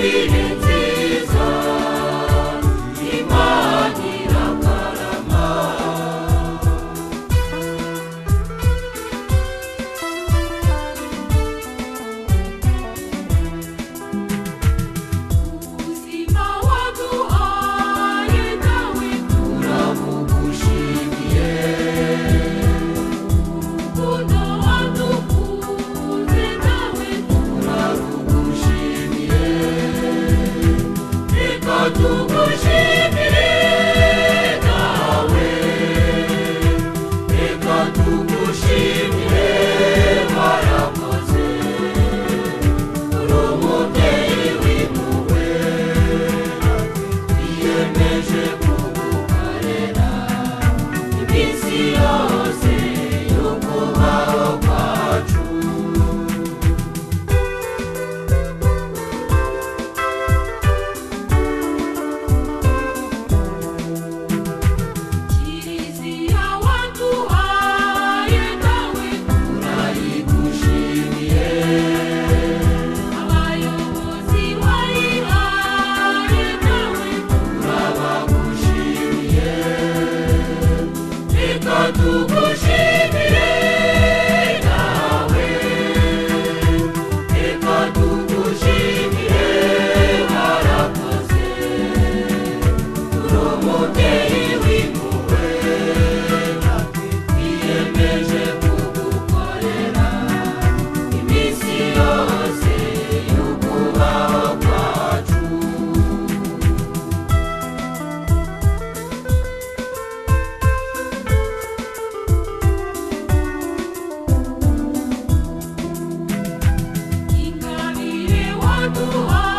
ibihe nziza Imana irakarama ubuzima waduhaye nawe turabugushimiye urukundo wadukunze nawe turarugushimiye reka tugushimire nawe reka tugushimire warakoze uri umubyeyi w'impuhwe twiyemeje kugukorera iminsi yose y'ukubaho kwacu Kiliziya waduhaye nawe turayigushimiye abayobozi wayihaye nawe turabagushimiye reka tugushimire nawe reka tugushimire warakoze uri umubyeyi w'impuhwe twiyemeje kugukorera iminsi yose y'ukubaho kwacu ingabire waduhaye